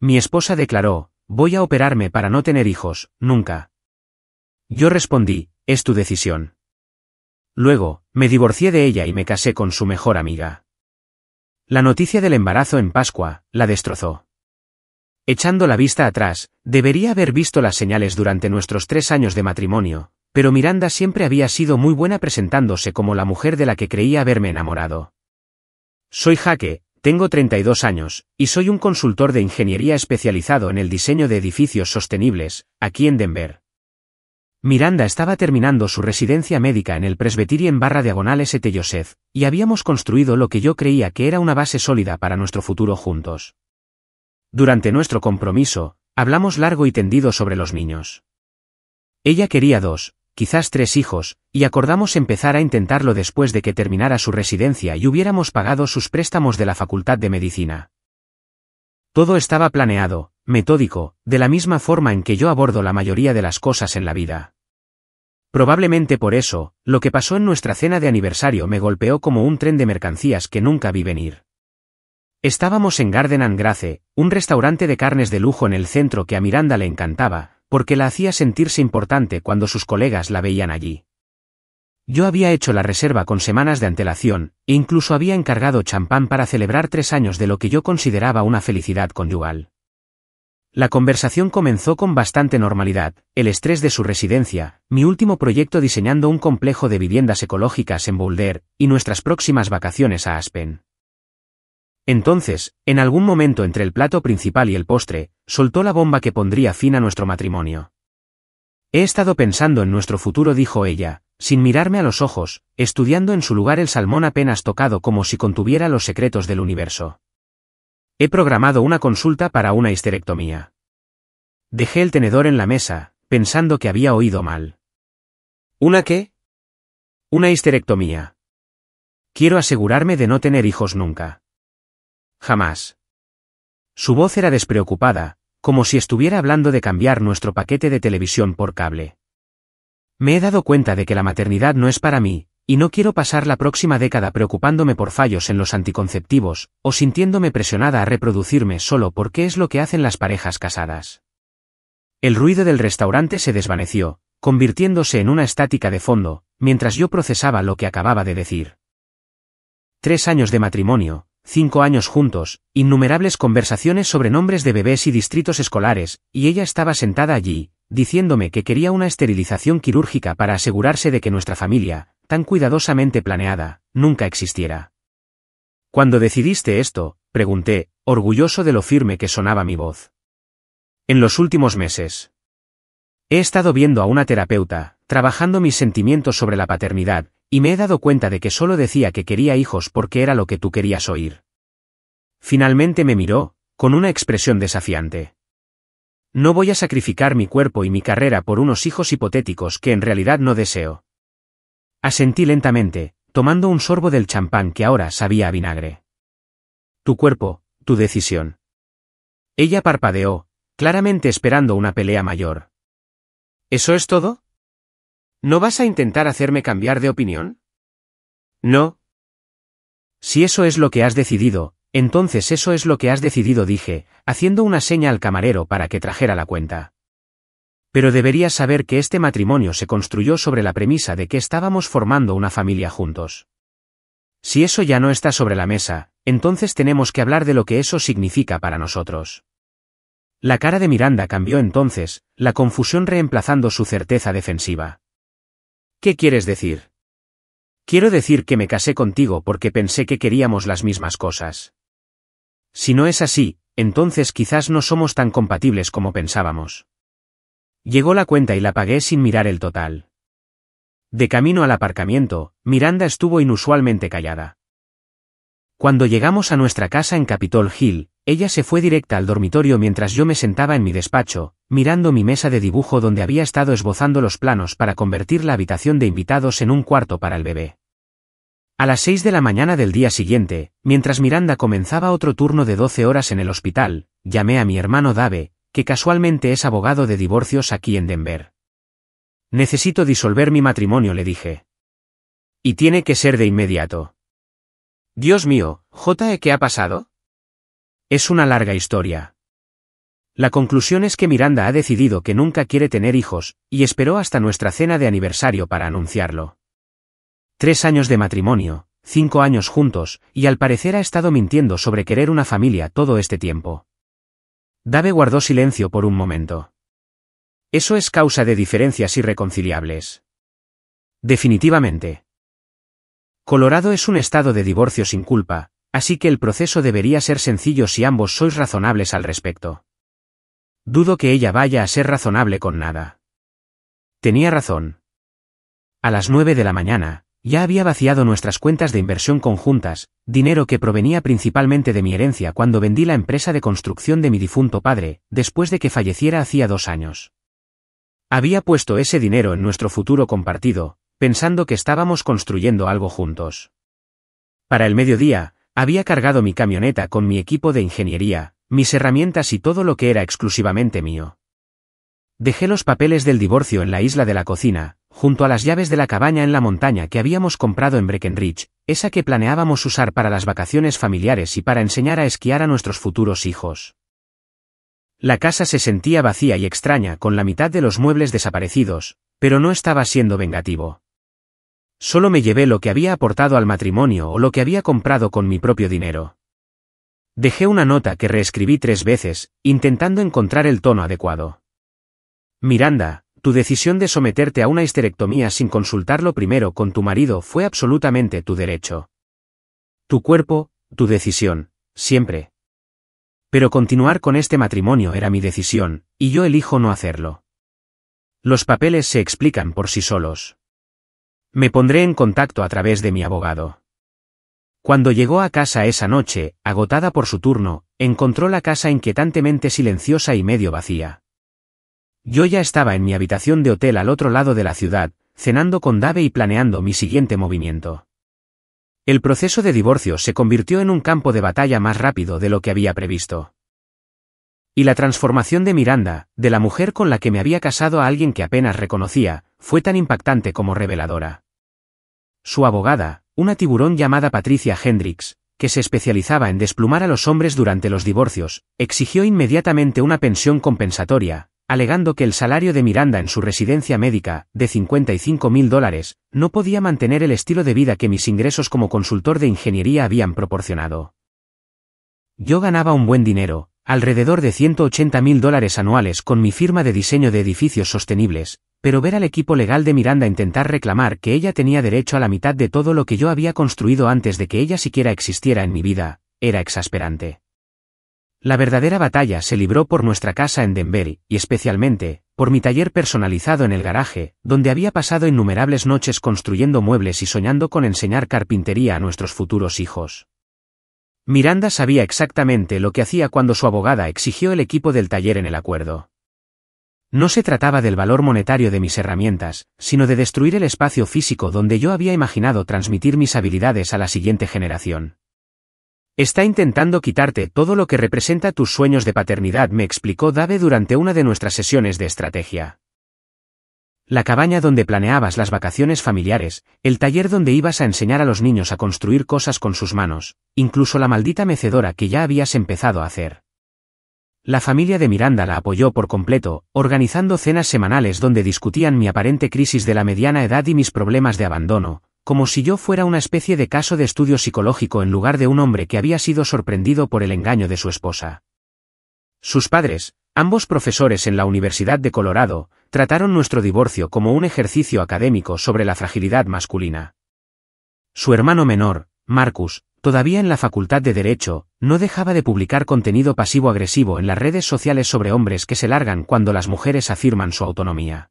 Mi esposa declaró, voy a operarme para no tener hijos, nunca. Yo respondí, es tu decisión. Luego, me divorcié de ella y me casé con su mejor amiga. La noticia del embarazo en Pascua, la destrozó. Echando la vista atrás, debería haber visto las señales durante nuestros 3 años de matrimonio, pero Miranda siempre había sido muy buena presentándose como la mujer de la que creía haberme enamorado. Soy Jake, tengo 32 años, y soy un consultor de ingeniería especializado en el diseño de edificios sostenibles, aquí en Denver. Miranda estaba terminando su residencia médica en el Presbyterian/Diagonal St. Joseph, y habíamos construido lo que yo creía que era una base sólida para nuestro futuro juntos. Durante nuestro compromiso, hablamos largo y tendido sobre los niños. Ella quería 2, quizás 3 hijos, y acordamos empezar a intentarlo después de que terminara su residencia y hubiéramos pagado sus préstamos de la Facultad de Medicina. Todo estaba planeado, metódico, de la misma forma en que yo abordo la mayoría de las cosas en la vida. Probablemente por eso, lo que pasó en nuestra cena de aniversario me golpeó como un tren de mercancías que nunca vi venir. Estábamos en Garden and Grace, un restaurante de carnes de lujo en el centro que a Miranda le encantaba, porque la hacía sentirse importante cuando sus colegas la veían allí. Yo había hecho la reserva con semanas de antelación, e incluso había encargado champán para celebrar 3 años de lo que yo consideraba una felicidad conyugal. La conversación comenzó con bastante normalidad, el estrés de su residencia, mi último proyecto diseñando un complejo de viviendas ecológicas en Boulder, y nuestras próximas vacaciones a Aspen. Entonces, en algún momento entre el plato principal y el postre, soltó la bomba que pondría fin a nuestro matrimonio. He estado pensando en nuestro futuro, dijo ella, sin mirarme a los ojos, estudiando en su lugar el salmón apenas tocado como si contuviera los secretos del universo. He programado una consulta para una histerectomía. Dejé el tenedor en la mesa, pensando que había oído mal. ¿Una qué? Una histerectomía. Quiero asegurarme de no tener hijos nunca. Jamás. Su voz era despreocupada, como si estuviera hablando de cambiar nuestro paquete de televisión por cable. Me he dado cuenta de que la maternidad no es para mí, y no quiero pasar la próxima década preocupándome por fallos en los anticonceptivos, o sintiéndome presionada a reproducirme solo porque es lo que hacen las parejas casadas. El ruido del restaurante se desvaneció, convirtiéndose en una estática de fondo, mientras yo procesaba lo que acababa de decir. 3 años de matrimonio, 5 años juntos, innumerables conversaciones sobre nombres de bebés y distritos escolares, y ella estaba sentada allí, diciéndome que quería una esterilización quirúrgica para asegurarse de que nuestra familia, tan cuidadosamente planeada, nunca existiera. ¿Cuándo decidiste esto?, pregunté, orgulloso de lo firme que sonaba mi voz. En los últimos meses. He estado viendo a una terapeuta, trabajando mis sentimientos sobre la paternidad, y me he dado cuenta de que solo decía que quería hijos porque era lo que tú querías oír. Finalmente me miró, con una expresión desafiante. No voy a sacrificar mi cuerpo y mi carrera por unos hijos hipotéticos que en realidad no deseo. Asentí lentamente, tomando un sorbo del champán que ahora sabía a vinagre. Tu cuerpo, tu decisión. Ella parpadeó, claramente esperando una pelea mayor. ¿Eso es todo? ¿No vas a intentar hacerme cambiar de opinión? No. Si eso es lo que has decidido, entonces eso es lo que has decidido, dije, haciendo una seña al camarero para que trajera la cuenta. Pero deberías saber que este matrimonio se construyó sobre la premisa de que estábamos formando una familia juntos. Si eso ya no está sobre la mesa, entonces tenemos que hablar de lo que eso significa para nosotros. La cara de Miranda cambió entonces, la confusión reemplazando su certeza defensiva. ¿Qué quieres decir? Quiero decir que me casé contigo porque pensé que queríamos las mismas cosas. Si no es así, entonces quizás no somos tan compatibles como pensábamos. Llegó la cuenta y la pagué sin mirar el total. De camino al aparcamiento, Miranda estuvo inusualmente callada. Cuando llegamos a nuestra casa en Capitol Hill, ella se fue directa al dormitorio mientras yo me sentaba en mi despacho, mirando mi mesa de dibujo donde había estado esbozando los planos para convertir la habitación de invitados en un cuarto para el bebé. A las 6 de la mañana del día siguiente, mientras Miranda comenzaba otro turno de 12 horas en el hospital, llamé a mi hermano Dave, que casualmente es abogado de divorcios aquí en Denver. Necesito disolver mi matrimonio, le dije. Y tiene que ser de inmediato. Dios mío, ¿qué ha pasado? Es una larga historia. La conclusión es que Miranda ha decidido que nunca quiere tener hijos, y esperó hasta nuestra cena de aniversario para anunciarlo. 3 años de matrimonio, 5 años juntos, y al parecer ha estado mintiendo sobre querer una familia todo este tiempo. Dave guardó silencio por un momento. Eso es causa de diferencias irreconciliables. Definitivamente. Colorado es un estado de divorcio sin culpa, así que el proceso debería ser sencillo si ambos sois razonables al respecto. Dudo que ella vaya a ser razonable con nada. Tenía razón. A las 9 de la mañana, ya había vaciado nuestras cuentas de inversión conjuntas, dinero que provenía principalmente de mi herencia cuando vendí la empresa de construcción de mi difunto padre, después de que falleciera hacía 2 años. Había puesto ese dinero en nuestro futuro compartido, pensando que estábamos construyendo algo juntos. Para el mediodía, había cargado mi camioneta con mi equipo de ingeniería, mis herramientas y todo lo que era exclusivamente mío. Dejé los papeles del divorcio en la isla de la cocina, junto a las llaves de la cabaña en la montaña que habíamos comprado en Breckenridge, esa que planeábamos usar para las vacaciones familiares y para enseñar a esquiar a nuestros futuros hijos. La casa se sentía vacía y extraña con la mitad de los muebles desaparecidos, pero no estaba siendo vengativo. Solo me llevé lo que había aportado al matrimonio o lo que había comprado con mi propio dinero. Dejé una nota que reescribí 3 veces, intentando encontrar el tono adecuado. Miranda, tu decisión de someterte a una histerectomía sin consultarlo primero con tu marido fue absolutamente tu derecho. Tu cuerpo, tu decisión, siempre. Pero continuar con este matrimonio era mi decisión, y yo elijo no hacerlo. Los papeles se explican por sí solos. Me pondré en contacto a través de mi abogado. Cuando llegó a casa esa noche, agotada por su turno, encontró la casa inquietantemente silenciosa y medio vacía. Yo ya estaba en mi habitación de hotel al otro lado de la ciudad, cenando con Dave y planeando mi siguiente movimiento. El proceso de divorcio se convirtió en un campo de batalla más rápido de lo que había previsto. Y la transformación de Miranda, de la mujer con la que me había casado a alguien que apenas reconocía, fue tan impactante como reveladora. Su abogada, una tiburón llamada Patricia Hendricks, que se especializaba en desplumar a los hombres durante los divorcios, exigió inmediatamente una pensión compensatoria, alegando que el salario de Miranda en su residencia médica, de $55.000, no podía mantener el estilo de vida que mis ingresos como consultor de ingeniería habían proporcionado. Yo ganaba un buen dinero, alrededor de $180.000 anuales con mi firma de diseño de edificios sostenibles, pero ver al equipo legal de Miranda intentar reclamar que ella tenía derecho a la mitad de todo lo que yo había construido antes de que ella siquiera existiera en mi vida, era exasperante. La verdadera batalla se libró por nuestra casa en Denver, y especialmente, por mi taller personalizado en el garaje, donde había pasado innumerables noches construyendo muebles y soñando con enseñar carpintería a nuestros futuros hijos. Miranda sabía exactamente lo que hacía cuando su abogada exigió el equipo del taller en el acuerdo. No se trataba del valor monetario de mis herramientas, sino de destruir el espacio físico donde yo había imaginado transmitir mis habilidades a la siguiente generación. Está intentando quitarte todo lo que representa tus sueños de paternidad, me explicó Dave durante una de nuestras sesiones de estrategia. La cabaña donde planeabas las vacaciones familiares, el taller donde ibas a enseñar a los niños a construir cosas con sus manos, incluso la maldita mecedora que ya habías empezado a hacer. La familia de Miranda la apoyó por completo, organizando cenas semanales donde discutían mi aparente crisis de la mediana edad y mis problemas de abandono, como si yo fuera una especie de caso de estudio psicológico en lugar de un hombre que había sido sorprendido por el engaño de su esposa. Sus padres, ambos profesores en la Universidad de Colorado, trataron nuestro divorcio como un ejercicio académico sobre la fragilidad masculina. Su hermano menor, Marcus, todavía en la Facultad de Derecho, no dejaba de publicar contenido pasivo-agresivo en las redes sociales sobre hombres que se largan cuando las mujeres afirman su autonomía.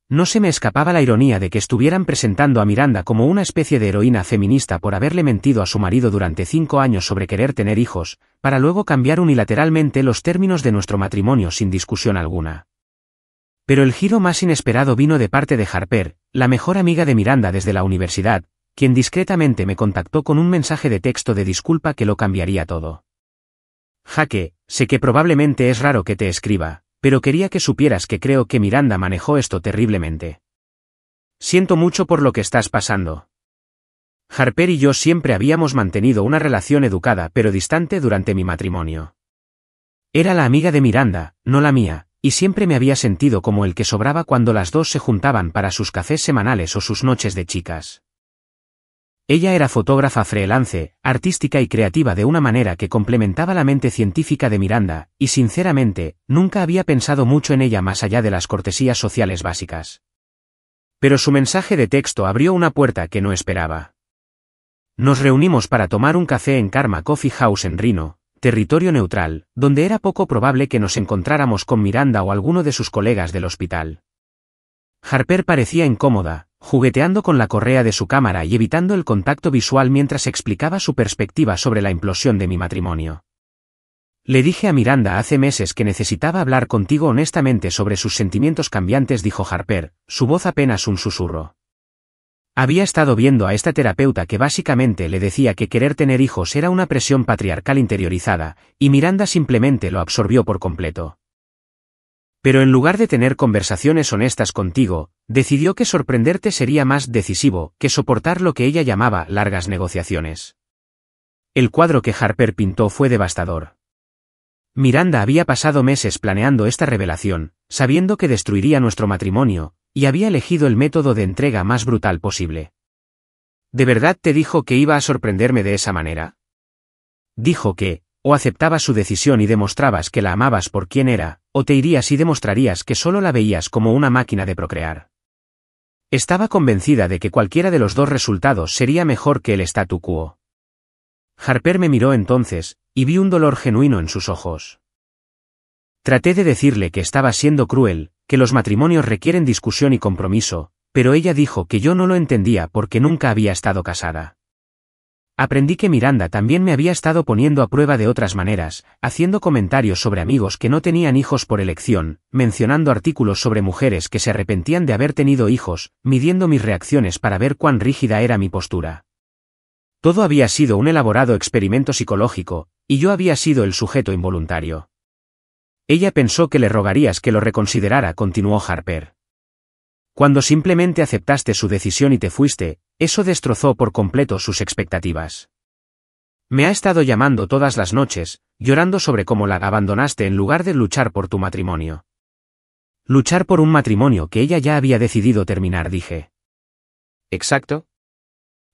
No se me escapaba la ironía de que estuvieran presentando a Miranda como una especie de heroína feminista por haberle mentido a su marido durante 5 años sobre querer tener hijos, para luego cambiar unilateralmente los términos de nuestro matrimonio sin discusión alguna. Pero el giro más inesperado vino de parte de Harper, la mejor amiga de Miranda desde la universidad, quien discretamente me contactó con un mensaje de texto de disculpa que lo cambiaría todo. Jaque, sé que probablemente es raro que te escriba, pero quería que supieras que creo que Miranda manejó esto terriblemente. Siento mucho por lo que estás pasando. Harper y yo siempre habíamos mantenido una relación educada pero distante durante mi matrimonio. Era la amiga de Miranda, no la mía, y siempre me había sentido como el que sobraba cuando las dos se juntaban para sus cafés semanales o sus noches de chicas. Ella era fotógrafa freelance, artística y creativa de una manera que complementaba la mente científica de Miranda, y sinceramente, nunca había pensado mucho en ella más allá de las cortesías sociales básicas. Pero su mensaje de texto abrió una puerta que no esperaba. Nos reunimos para tomar un café en Karma Coffee House en Reno, territorio neutral, donde era poco probable que nos encontráramos con Miranda o alguno de sus colegas del hospital. Harper parecía incómoda, jugueteando con la correa de su cámara y evitando el contacto visual mientras explicaba su perspectiva sobre la implosión de mi matrimonio. Le dije a Miranda hace meses que necesitaba hablar contigo honestamente sobre sus sentimientos cambiantes, dijo Harper, su voz apenas un susurro. Había estado viendo a esta terapeuta que básicamente le decía que querer tener hijos era una presión patriarcal interiorizada, y Miranda simplemente lo absorbió por completo. Pero en lugar de tener conversaciones honestas contigo, decidió que sorprenderte sería más decisivo que soportar lo que ella llamaba largas negociaciones. El cuadro que Harper pintó fue devastador. Miranda había pasado meses planeando esta revelación, sabiendo que destruiría nuestro matrimonio, y había elegido el método de entrega más brutal posible. ¿De verdad te dijo que iba a sorprenderme de esa manera? Dijo que, o aceptabas su decisión y demostrabas que la amabas por quien era, o te irías y demostrarías que solo la veías como una máquina de procrear. Estaba convencida de que cualquiera de los dos resultados sería mejor que el statu quo. Harper me miró entonces, y vi un dolor genuino en sus ojos. Traté de decirle que estaba siendo cruel, que los matrimonios requieren discusión y compromiso, pero ella dijo que yo no lo entendía porque nunca había estado casada. Aprendí que Miranda también me había estado poniendo a prueba de otras maneras, haciendo comentarios sobre amigos que no tenían hijos por elección, mencionando artículos sobre mujeres que se arrepentían de haber tenido hijos, midiendo mis reacciones para ver cuán rígida era mi postura. Todo había sido un elaborado experimento psicológico, y yo había sido el sujeto involuntario. Ella pensó que le rogarías que lo reconsiderara, continuó Harper. Cuando simplemente aceptaste su decisión y te fuiste, eso destrozó por completo sus expectativas. Me ha estado llamando todas las noches, llorando sobre cómo la abandonaste en lugar de luchar por tu matrimonio. Luchar por un matrimonio que ella ya había decidido terminar, dije. Exacto.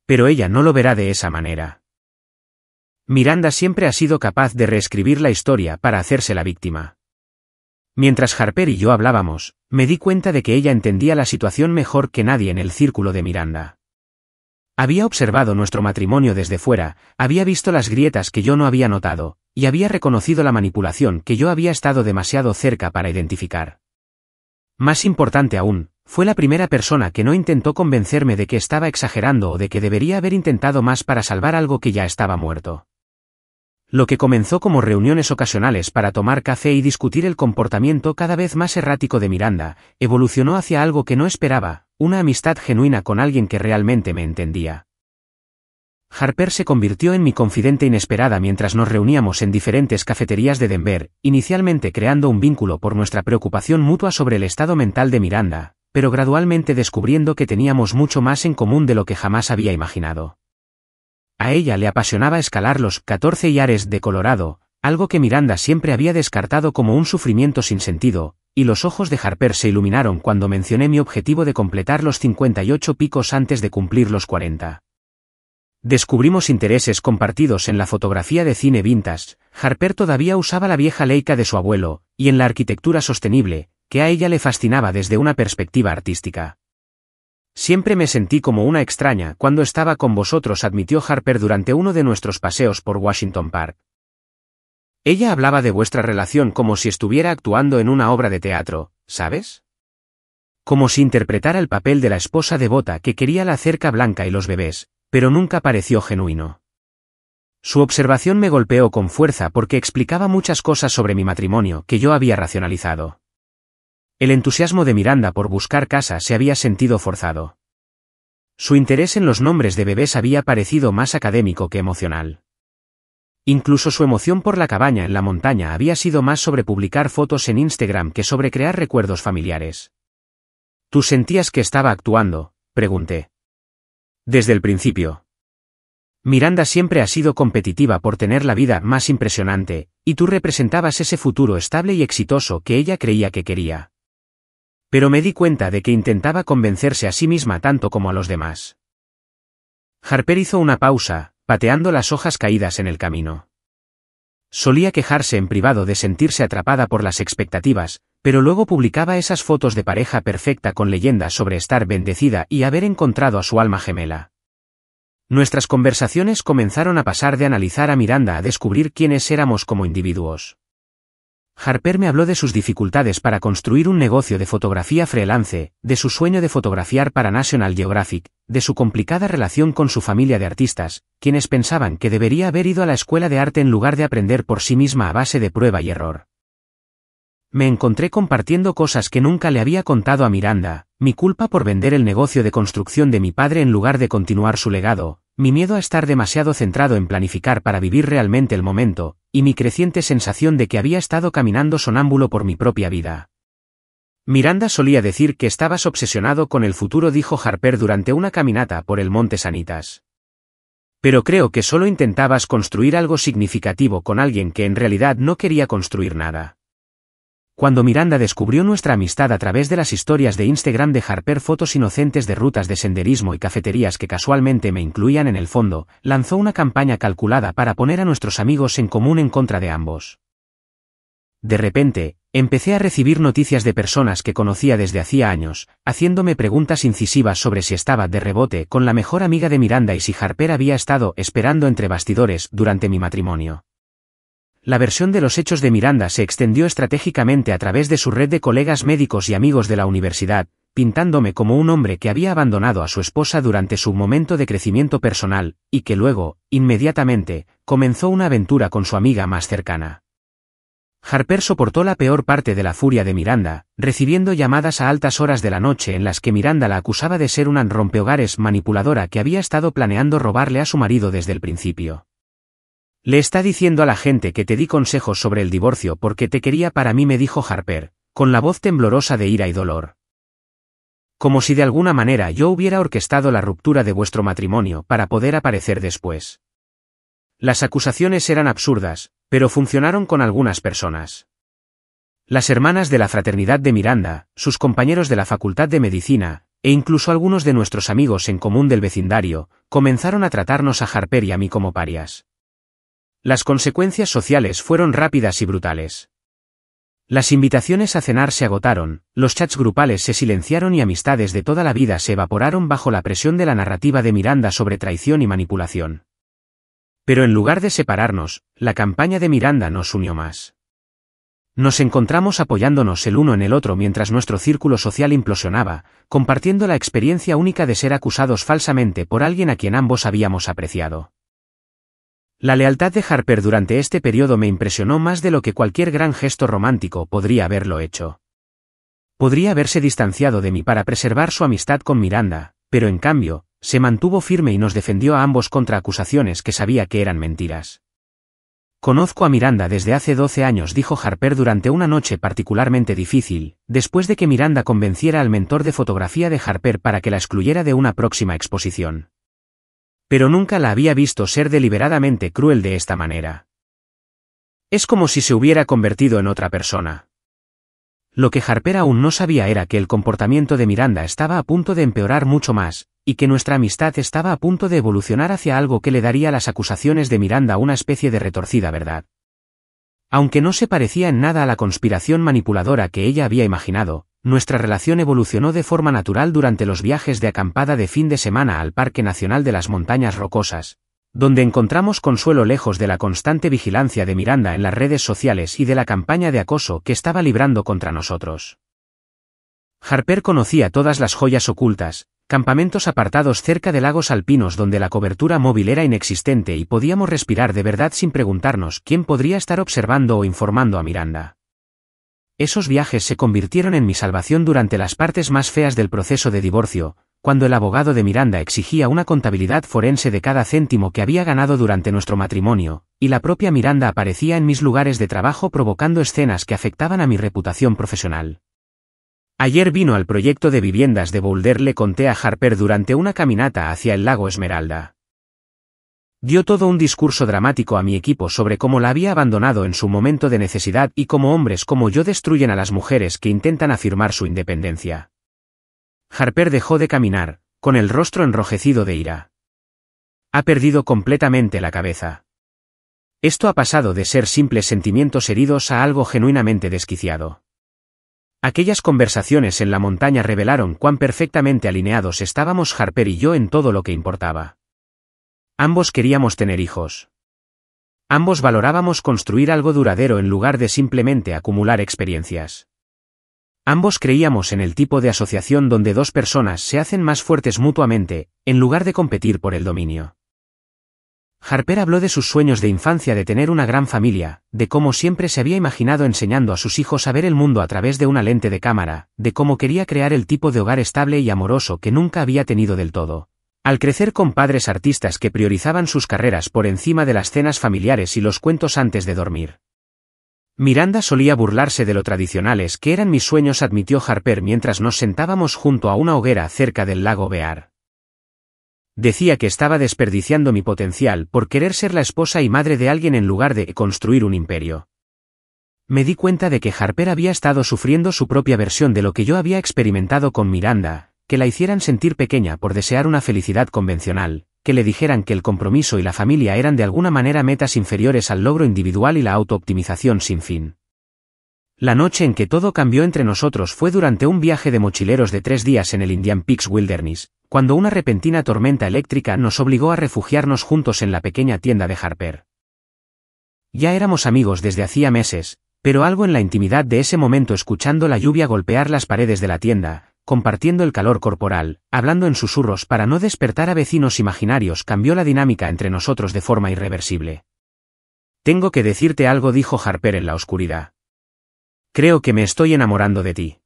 Pero ella no lo verá de esa manera. Miranda siempre ha sido capaz de reescribir la historia para hacerse la víctima. Mientras Harper y yo hablábamos, me di cuenta de que ella entendía la situación mejor que nadie en el círculo de Miranda. Había observado nuestro matrimonio desde fuera, había visto las grietas que yo no había notado, y había reconocido la manipulación que yo había estado demasiado cerca para identificar. Más importante aún, fue la primera persona que no intentó convencerme de que estaba exagerando o de que debería haber intentado más para salvar algo que ya estaba muerto. Lo que comenzó como reuniones ocasionales para tomar café y discutir el comportamiento cada vez más errático de Miranda, evolucionó hacia algo que no esperaba, una amistad genuina con alguien que realmente me entendía. Harper se convirtió en mi confidente inesperada mientras nos reuníamos en diferentes cafeterías de Denver, inicialmente creando un vínculo por nuestra preocupación mutua sobre el estado mental de Miranda, pero gradualmente descubriendo que teníamos mucho más en común de lo que jamás había imaginado. A ella le apasionaba escalar los 14 yares de Colorado, algo que Miranda siempre había descartado como un sufrimiento sin sentido, y los ojos de Harper se iluminaron cuando mencioné mi objetivo de completar los 58 picos antes de cumplir los 40. Descubrimos intereses compartidos en la fotografía de cine vintage. Harper todavía usaba la vieja Leica de su abuelo, y en la arquitectura sostenible, que a ella le fascinaba desde una perspectiva artística. Siempre me sentí como una extraña cuando estaba con vosotros, admitió Harper durante uno de nuestros paseos por Washington Park. Ella hablaba de vuestra relación como si estuviera actuando en una obra de teatro, ¿sabes? Como si interpretara el papel de la esposa devota que quería la cerca blanca y los bebés, pero nunca pareció genuino. Su observación me golpeó con fuerza porque explicaba muchas cosas sobre mi matrimonio que yo había racionalizado. El entusiasmo de Miranda por buscar casa se había sentido forzado. Su interés en los nombres de bebés había parecido más académico que emocional. Incluso su emoción por la cabaña en la montaña había sido más sobre publicar fotos en Instagram que sobre crear recuerdos familiares. ¿Tú sentías que estaba actuando?, pregunté. Desde el principio. Miranda siempre ha sido competitiva por tener la vida más impresionante, y tú representabas ese futuro estable y exitoso que ella creía que quería. Pero me di cuenta de que intentaba convencerse a sí misma tanto como a los demás. Harper hizo una pausa, pateando las hojas caídas en el camino. Solía quejarse en privado de sentirse atrapada por las expectativas, pero luego publicaba esas fotos de pareja perfecta con leyendas sobre estar bendecida y haber encontrado a su alma gemela. Nuestras conversaciones comenzaron a pasar de analizar a Miranda a descubrir quiénes éramos como individuos. Harper me habló de sus dificultades para construir un negocio de fotografía freelance, de su sueño de fotografiar para National Geographic, de su complicada relación con su familia de artistas, quienes pensaban que debería haber ido a la escuela de arte en lugar de aprender por sí misma a base de prueba y error. Me encontré compartiendo cosas que nunca le había contado a Miranda, mi culpa por vender el negocio de construcción de mi padre en lugar de continuar su legado, mi miedo a estar demasiado centrado en planificar para vivir realmente el momento, y mi creciente sensación de que había estado caminando sonámbulo por mi propia vida. Miranda solía decir que estabas obsesionado con el futuro, dijo Harper durante una caminata por el Monte Sanitas. Pero creo que solo intentabas construir algo significativo con alguien que en realidad no quería construir nada. Cuando Miranda descubrió nuestra amistad a través de las historias de Instagram de Harper, fotos inocentes de rutas de senderismo y cafeterías que casualmente me incluían en el fondo, lanzó una campaña calculada para poner a nuestros amigos en común en contra de ambos. De repente, empecé a recibir noticias de personas que conocía desde hacía años, haciéndome preguntas incisivas sobre si estaba de rebote con la mejor amiga de Miranda y si Harper había estado esperando entre bastidores durante mi matrimonio. La versión de los hechos de Miranda se extendió estratégicamente a través de su red de colegas médicos y amigos de la universidad, pintándome como un hombre que había abandonado a su esposa durante su momento de crecimiento personal, y que luego, inmediatamente, comenzó una aventura con su amiga más cercana. Harper soportó la peor parte de la furia de Miranda, recibiendo llamadas a altas horas de la noche en las que Miranda la acusaba de ser una rompehogares manipuladora que había estado planeando robarle a su marido desde el principio. Le está diciendo a la gente que te di consejos sobre el divorcio porque te quería para mí, me dijo Harper, con la voz temblorosa de ira y dolor. Como si de alguna manera yo hubiera orquestado la ruptura de vuestro matrimonio para poder aparecer después. Las acusaciones eran absurdas, pero funcionaron con algunas personas. Las hermanas de la fraternidad de Miranda, sus compañeros de la facultad de medicina, e incluso algunos de nuestros amigos en común del vecindario, comenzaron a tratarnos a Harper y a mí como parias. Las consecuencias sociales fueron rápidas y brutales. Las invitaciones a cenar se agotaron, los chats grupales se silenciaron y amistades de toda la vida se evaporaron bajo la presión de la narrativa de Miranda sobre traición y manipulación. Pero en lugar de separarnos, la campaña de Miranda nos unió más. Nos encontramos apoyándonos el uno en el otro mientras nuestro círculo social implosionaba, compartiendo la experiencia única de ser acusados falsamente por alguien a quien ambos habíamos apreciado. La lealtad de Harper durante este periodo me impresionó más de lo que cualquier gran gesto romántico podría haberlo hecho. Podría haberse distanciado de mí para preservar su amistad con Miranda, pero en cambio, se mantuvo firme y nos defendió a ambos contra acusaciones que sabía que eran mentiras. Conozco a Miranda desde hace 12 años, dijo Harper durante una noche particularmente difícil, después de que Miranda convenciera al mentor de fotografía de Harper para que la excluyera de una próxima exposición. Pero nunca la había visto ser deliberadamente cruel de esta manera. Es como si se hubiera convertido en otra persona. Lo que Harper aún no sabía era que el comportamiento de Miranda estaba a punto de empeorar mucho más, y que nuestra amistad estaba a punto de evolucionar hacia algo que le daría a las acusaciones de Miranda una especie de retorcida verdad. Aunque no se parecía en nada a la conspiración manipuladora que ella había imaginado, nuestra relación evolucionó de forma natural durante los viajes de acampada de fin de semana al Parque Nacional de las Montañas Rocosas, donde encontramos consuelo lejos de la constante vigilancia de Miranda en las redes sociales y de la campaña de acoso que estaba librando contra nosotros. Harper conocía todas las joyas ocultas, campamentos apartados cerca de lagos alpinos donde la cobertura móvil era inexistente y podíamos respirar de verdad sin preguntarnos quién podría estar observando o informando a Miranda. Esos viajes se convirtieron en mi salvación durante las partes más feas del proceso de divorcio, cuando el abogado de Miranda exigía una contabilidad forense de cada céntimo que había ganado durante nuestro matrimonio, y la propia Miranda aparecía en mis lugares de trabajo provocando escenas que afectaban a mi reputación profesional. Ayer vino al proyecto de viviendas de Boulder, le conté a Harper durante una caminata hacia el lago Esmeralda. Dio todo un discurso dramático a mi equipo sobre cómo la había abandonado en su momento de necesidad y cómo hombres como yo destruyen a las mujeres que intentan afirmar su independencia. Harper dejó de caminar, con el rostro enrojecido de ira. Ha perdido completamente la cabeza. Esto ha pasado de ser simples sentimientos heridos a algo genuinamente desquiciado. Aquellas conversaciones en la montaña revelaron cuán perfectamente alineados estábamos Harper y yo en todo lo que importaba. Ambos queríamos tener hijos. Ambos valorábamos construir algo duradero en lugar de simplemente acumular experiencias. Ambos creíamos en el tipo de asociación donde dos personas se hacen más fuertes mutuamente, en lugar de competir por el dominio. Harper habló de sus sueños de infancia de tener una gran familia, de cómo siempre se había imaginado enseñando a sus hijos a ver el mundo a través de una lente de cámara, de cómo quería crear el tipo de hogar estable y amoroso que nunca había tenido del todo. Al crecer con padres artistas que priorizaban sus carreras por encima de las cenas familiares y los cuentos antes de dormir. Miranda solía burlarse de lo tradicionales que eran mis sueños, admitió Harper mientras nos sentábamos junto a una hoguera cerca del lago Bear. Decía que estaba desperdiciando mi potencial por querer ser la esposa y madre de alguien en lugar de construir un imperio. Me di cuenta de que Harper había estado sufriendo su propia versión de lo que yo había experimentado con Miranda, que la hicieran sentir pequeña por desear una felicidad convencional, que le dijeran que el compromiso y la familia eran de alguna manera metas inferiores al logro individual y la autooptimización sin fin. La noche en que todo cambió entre nosotros fue durante un viaje de mochileros de 3 días en el Indian Peaks Wilderness, cuando una repentina tormenta eléctrica nos obligó a refugiarnos juntos en la pequeña tienda de Harper. Ya éramos amigos desde hacía meses, pero algo en la intimidad de ese momento, escuchando la lluvia golpear las paredes de la tienda, compartiendo el calor corporal, hablando en susurros para no despertar a vecinos imaginarios, cambió la dinámica entre nosotros de forma irreversible. Tengo que decirte algo, dijo Harper en la oscuridad. Creo que me estoy enamorando de ti.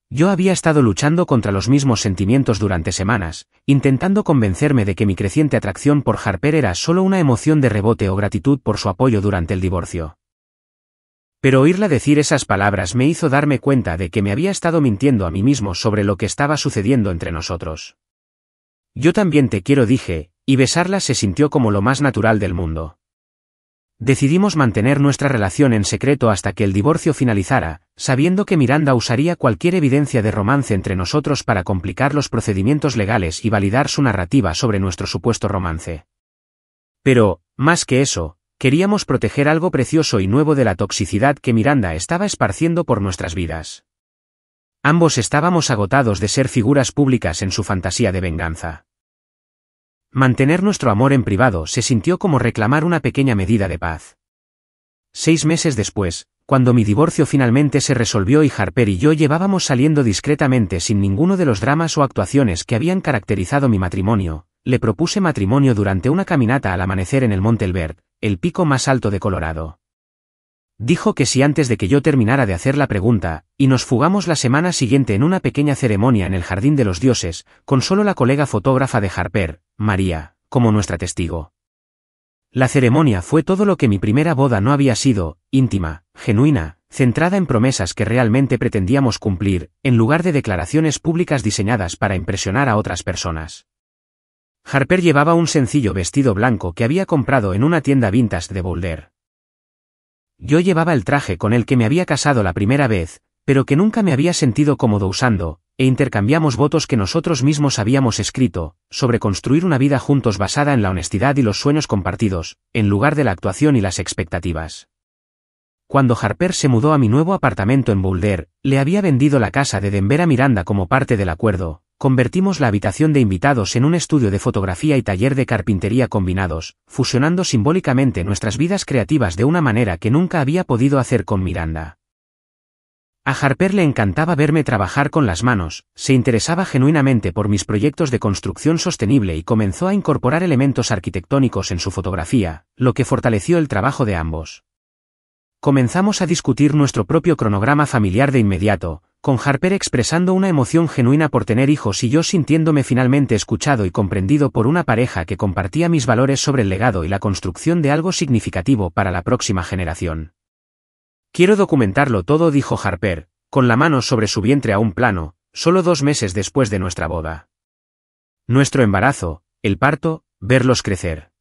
Yo había estado luchando contra los mismos sentimientos durante semanas, intentando convencerme de que mi creciente atracción por Harper era solo una emoción de rebote o gratitud por su apoyo durante el divorcio. Pero oírla decir esas palabras me hizo darme cuenta de que me había estado mintiendo a mí mismo sobre lo que estaba sucediendo entre nosotros. Yo también te quiero, dije, y besarla se sintió como lo más natural del mundo. Decidimos mantener nuestra relación en secreto hasta que el divorcio finalizara, sabiendo que Miranda usaría cualquier evidencia de romance entre nosotros para complicar los procedimientos legales y validar su narrativa sobre nuestro supuesto romance. Pero, más que eso, queríamos proteger algo precioso y nuevo de la toxicidad que Miranda estaba esparciendo por nuestras vidas. Ambos estábamos agotados de ser figuras públicas en su fantasía de venganza. Mantener nuestro amor en privado se sintió como reclamar una pequeña medida de paz. 6 meses después, cuando mi divorcio finalmente se resolvió y Harper y yo llevábamos saliendo discretamente sin ninguno de los dramas o actuaciones que habían caracterizado mi matrimonio, le propuse matrimonio durante una caminata al amanecer en el Monte Elbert, el pico más alto de Colorado. Dijo que sí antes de que yo terminara de hacer la pregunta, y nos fugamos la semana siguiente en una pequeña ceremonia en el Jardín de los Dioses, con solo la colega fotógrafa de Harper, María, como nuestra testigo. La ceremonia fue todo lo que mi primera boda no había sido: íntima, genuina, centrada en promesas que realmente pretendíamos cumplir, en lugar de declaraciones públicas diseñadas para impresionar a otras personas. Harper llevaba un sencillo vestido blanco que había comprado en una tienda vintage de Boulder. Yo llevaba el traje con el que me había casado la primera vez, pero que nunca me había sentido cómodo usando, e intercambiamos votos que nosotros mismos habíamos escrito, sobre construir una vida juntos basada en la honestidad y los sueños compartidos, en lugar de la actuación y las expectativas. Cuando Harper se mudó a mi nuevo apartamento en Boulder, le había vendido la casa de Denver a Miranda como parte del acuerdo. Convertimos la habitación de invitados en un estudio de fotografía y taller de carpintería combinados, fusionando simbólicamente nuestras vidas creativas de una manera que nunca había podido hacer con Miranda. A Harper le encantaba verme trabajar con las manos, se interesaba genuinamente por mis proyectos de construcción sostenible y comenzó a incorporar elementos arquitectónicos en su fotografía, lo que fortaleció el trabajo de ambos. Comenzamos a discutir nuestro propio cronograma familiar de inmediato, con Harper expresando una emoción genuina por tener hijos y yo sintiéndome finalmente escuchado y comprendido por una pareja que compartía mis valores sobre el legado y la construcción de algo significativo para la próxima generación. Quiero documentarlo todo, dijo Harper, con la mano sobre su vientre aún plano, solo 2 meses después de nuestra boda. Nuestro embarazo, el parto, verlos crecer.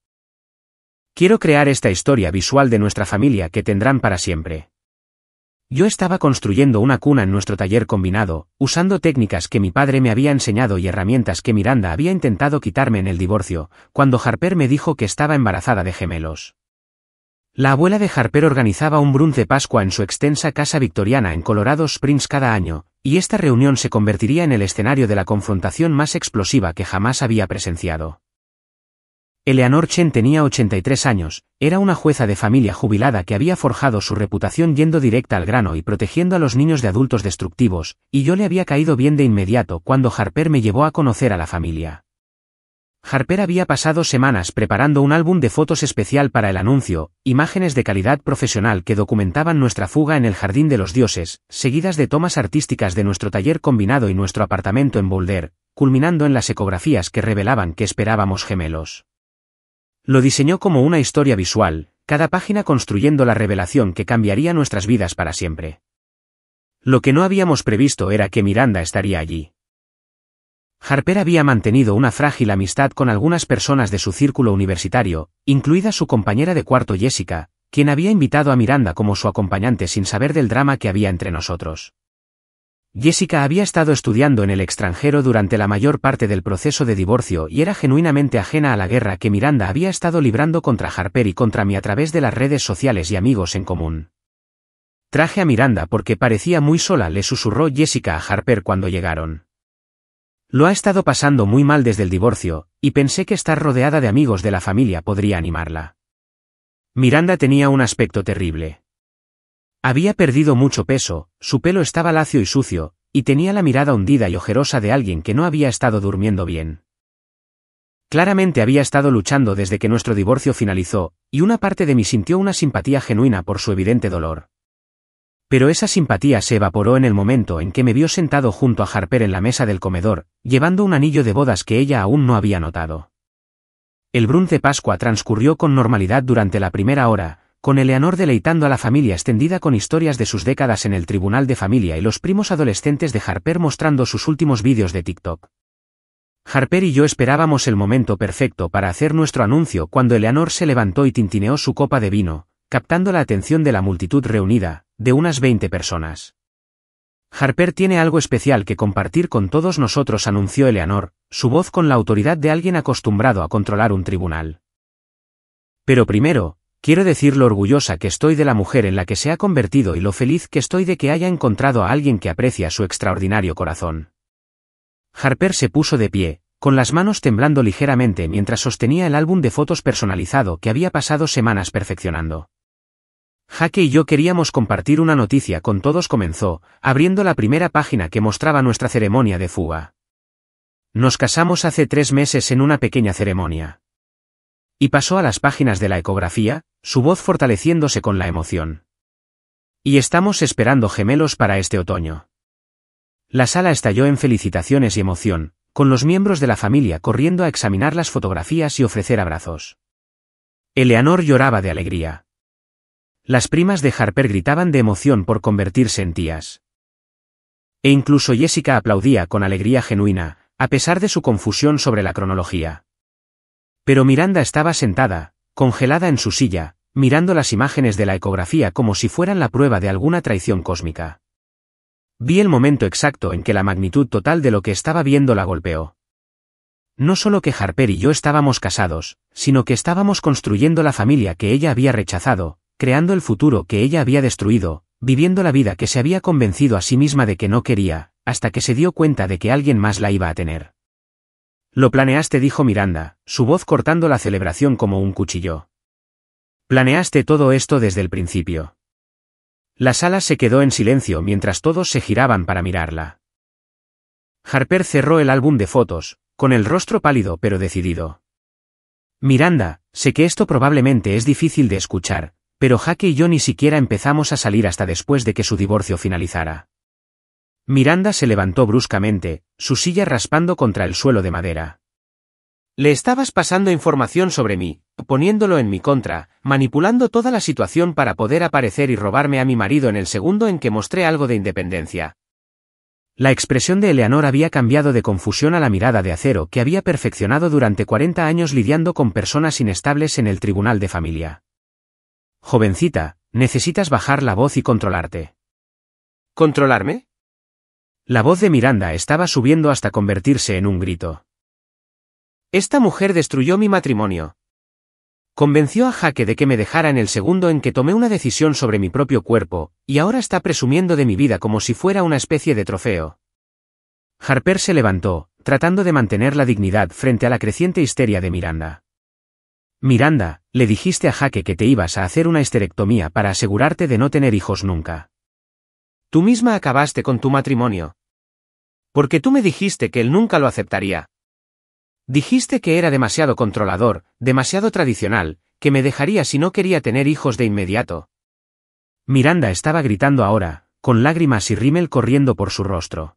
Quiero crear esta historia visual de nuestra familia que tendrán para siempre. Yo estaba construyendo una cuna en nuestro taller combinado, usando técnicas que mi padre me había enseñado y herramientas que Miranda había intentado quitarme en el divorcio, cuando Harper me dijo que estaba embarazada de gemelos. La abuela de Harper organizaba un brunch de Pascua en su extensa casa victoriana en Colorado Springs cada año, y esta reunión se convertiría en el escenario de la confrontación más explosiva que jamás había presenciado. Eleanor Chen tenía 83 años, era una jueza de familia jubilada que había forjado su reputación yendo directa al grano y protegiendo a los niños de adultos destructivos, y yo le había caído bien de inmediato cuando Harper me llevó a conocer a la familia. Harper había pasado semanas preparando un álbum de fotos especial para el anuncio, imágenes de calidad profesional que documentaban nuestra fuga en el Jardín de los Dioses, seguidas de tomas artísticas de nuestro taller combinado y nuestro apartamento en Boulder, culminando en las ecografías que revelaban que esperábamos gemelos. Lo diseñó como una historia visual, cada página construyendo la revelación que cambiaría nuestras vidas para siempre. Lo que no habíamos previsto era que Miranda estaría allí. Harper había mantenido una frágil amistad con algunas personas de su círculo universitario, incluida su compañera de cuarto Jessica, quien había invitado a Miranda como su acompañante sin saber del drama que había entre nosotros. Jessica había estado estudiando en el extranjero durante la mayor parte del proceso de divorcio y era genuinamente ajena a la guerra que Miranda había estado librando contra Harper y contra mí a través de las redes sociales y amigos en común. Traje a Miranda porque parecía muy sola, le susurró Jessica a Harper cuando llegaron. Lo ha estado pasando muy mal desde el divorcio, y pensé que estar rodeada de amigos de la familia podría animarla. Miranda tenía un aspecto terrible. Había perdido mucho peso, su pelo estaba lacio y sucio, y tenía la mirada hundida y ojerosa de alguien que no había estado durmiendo bien. Claramente había estado luchando desde que nuestro divorcio finalizó, y una parte de mí sintió una simpatía genuina por su evidente dolor. Pero esa simpatía se evaporó en el momento en que me vio sentado junto a Harper en la mesa del comedor, llevando un anillo de bodas que ella aún no había notado. El brunch de Pascua transcurrió con normalidad durante la primera hora, con Eleanor deleitando a la familia extendida con historias de sus décadas en el tribunal de familia y los primos adolescentes de Harper mostrando sus últimos vídeos de TikTok. Harper y yo esperábamos el momento perfecto para hacer nuestro anuncio cuando Eleanor se levantó y tintineó su copa de vino, captando la atención de la multitud reunida, de unas 20 personas. Harper tiene algo especial que compartir con todos nosotros, anunció Eleanor, su voz con la autoridad de alguien acostumbrado a controlar un tribunal. Pero primero, quiero decir lo orgullosa que estoy de la mujer en la que se ha convertido y lo feliz que estoy de que haya encontrado a alguien que aprecia su extraordinario corazón. Harper se puso de pie, con las manos temblando ligeramente mientras sostenía el álbum de fotos personalizado que había pasado semanas perfeccionando. Jake y yo queríamos compartir una noticia con todos, comenzó, abriendo la primera página que mostraba nuestra ceremonia de fuga. Nos casamos hace 3 meses en una pequeña ceremonia. Y pasó a las páginas de la ecografía, su voz fortaleciéndose con la emoción. Y estamos esperando gemelos para este otoño. La sala estalló en felicitaciones y emoción, con los miembros de la familia corriendo a examinar las fotografías y ofrecer abrazos. Eleanor lloraba de alegría. Las primas de Harper gritaban de emoción por convertirse en tías. E incluso Jessica aplaudía con alegría genuina, a pesar de su confusión sobre la cronología. Pero Miranda estaba sentada, congelada en su silla, mirando las imágenes de la ecografía como si fueran la prueba de alguna traición cósmica. Vi el momento exacto en que la magnitud total de lo que estaba viendo la golpeó. No solo que Harper y yo estábamos casados, sino que estábamos construyendo la familia que ella había rechazado, creando el futuro que ella había destruido, viviendo la vida que se había convencido a sí misma de que no quería, hasta que se dio cuenta de que alguien más la iba a tener. Lo planeaste, dijo Miranda, su voz cortando la celebración como un cuchillo. Planeaste todo esto desde el principio. La sala se quedó en silencio mientras todos se giraban para mirarla. Harper cerró el álbum de fotos, con el rostro pálido pero decidido. Miranda, sé que esto probablemente es difícil de escuchar, pero Jake y yo ni siquiera empezamos a salir hasta después de que su divorcio finalizara. Miranda se levantó bruscamente, su silla raspando contra el suelo de madera. Le estabas pasando información sobre mí, poniéndolo en mi contra, manipulando toda la situación para poder aparecer y robarme a mi marido en el segundo en que mostré algo de independencia. La expresión de Eleanor había cambiado de confusión a la mirada de acero que había perfeccionado durante 40 años lidiando con personas inestables en el tribunal de familia. Jovencita, necesitas bajar la voz y controlarte. ¿Controlarme? La voz de Miranda estaba subiendo hasta convertirse en un grito. Esta mujer destruyó mi matrimonio. Convenció a Jake de que me dejara en el segundo en que tomé una decisión sobre mi propio cuerpo, y ahora está presumiendo de mi vida como si fuera una especie de trofeo. Harper se levantó, tratando de mantener la dignidad frente a la creciente histeria de Miranda. Miranda, le dijiste a Jake que te ibas a hacer una histerectomía para asegurarte de no tener hijos nunca. Tú misma acabaste con tu matrimonio. Porque tú me dijiste que él nunca lo aceptaría. Dijiste que era demasiado controlador, demasiado tradicional, que me dejaría si no quería tener hijos de inmediato. Miranda estaba gritando ahora, con lágrimas y rímel corriendo por su rostro.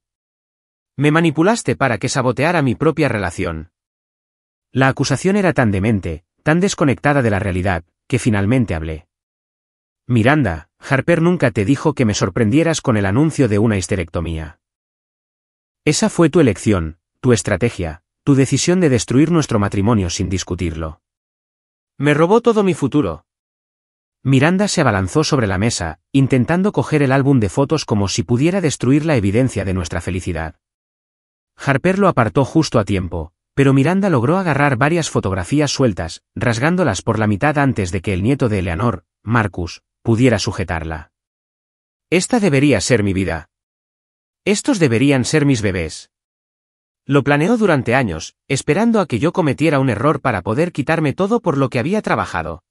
Me manipulaste para que saboteara mi propia relación. La acusación era tan demente, tan desconectada de la realidad, que finalmente hablé. Miranda, Harper nunca te dijo que me sorprendieras con el anuncio de una histerectomía. Esa fue tu elección, tu estrategia, tu decisión de destruir nuestro matrimonio sin discutirlo. Me robó todo mi futuro. Miranda se abalanzó sobre la mesa, intentando coger el álbum de fotos como si pudiera destruir la evidencia de nuestra felicidad. Harper lo apartó justo a tiempo, pero Miranda logró agarrar varias fotografías sueltas, rasgándolas por la mitad antes de que el nieto de Eleanor, Marcus, pudiera sujetarla. Esta debería ser mi vida. Estos deberían ser mis bebés. Lo planeó durante años, esperando a que yo cometiera un error para poder quitarme todo por lo que había trabajado.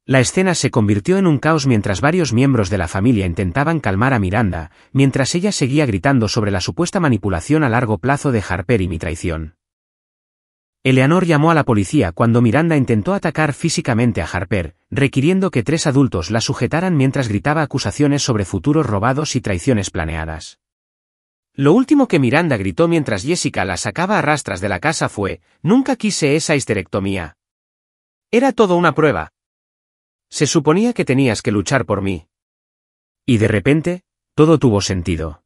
La escena se convirtió en un caos mientras varios miembros de la familia intentaban calmar a Miranda, mientras ella seguía gritando sobre la supuesta manipulación a largo plazo de Harper y mi traición. Eleanor llamó a la policía cuando Miranda intentó atacar físicamente a Harper, requiriendo que 3 adultos la sujetaran mientras gritaba acusaciones sobre futuros robados y traiciones planeadas. Lo último que Miranda gritó mientras Jessica la sacaba a rastras de la casa fue: «Nunca quise esa histerectomía. Era todo una prueba. Se suponía que tenías que luchar por mí». Y de repente, todo tuvo sentido.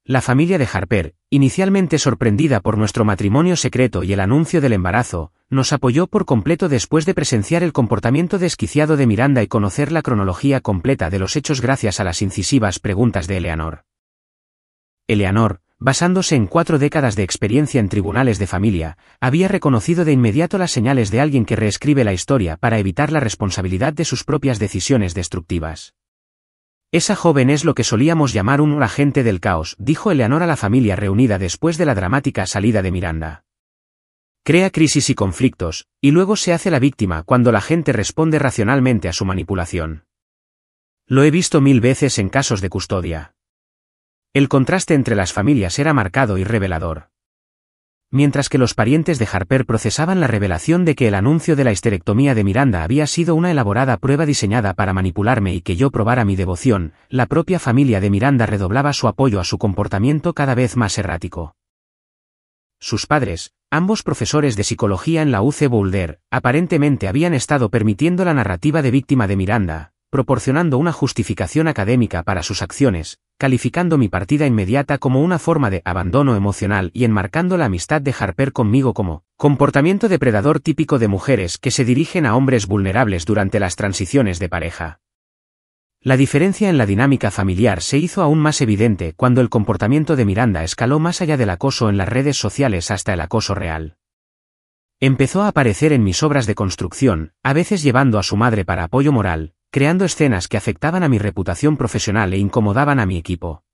La familia de Harper, inicialmente sorprendida por nuestro matrimonio secreto y el anuncio del embarazo, nos apoyó por completo después de presenciar el comportamiento desquiciado de Miranda y conocer la cronología completa de los hechos gracias a las incisivas preguntas de Eleanor. Eleanor, basándose en 4 décadas de experiencia en tribunales de familia, había reconocido de inmediato las señales de alguien que reescribe la historia para evitar la responsabilidad de sus propias decisiones destructivas. Esa joven es lo que solíamos llamar un agente del caos, dijo Eleanor a la familia reunida después de la dramática salida de Miranda. Crea crisis y conflictos, y luego se hace la víctima cuando la gente responde racionalmente a su manipulación. Lo he visto 1000 veces en casos de custodia. El contraste entre las familias era marcado y revelador. Mientras que los parientes de Harper procesaban la revelación de que el anuncio de la histerectomía de Miranda había sido una elaborada prueba diseñada para manipularme y que yo probara mi devoción, la propia familia de Miranda redoblaba su apoyo a su comportamiento cada vez más errático. Sus padres, ambos profesores de psicología en la UC Boulder, aparentemente habían estado permitiendo la narrativa de víctima de Miranda, proporcionando una justificación académica para sus acciones, calificando mi partida inmediata como una forma de abandono emocional y enmarcando la amistad de Harper conmigo como comportamiento depredador típico de mujeres que se dirigen a hombres vulnerables durante las transiciones de pareja. La diferencia en la dinámica familiar se hizo aún más evidente cuando el comportamiento de Miranda escaló más allá del acoso en las redes sociales hasta el acoso real. Empezó a aparecer en mis obras de construcción, a veces llevando a su madre para apoyo moral, creando escenas que afectaban a mi reputación profesional e incomodaban a mi equipo.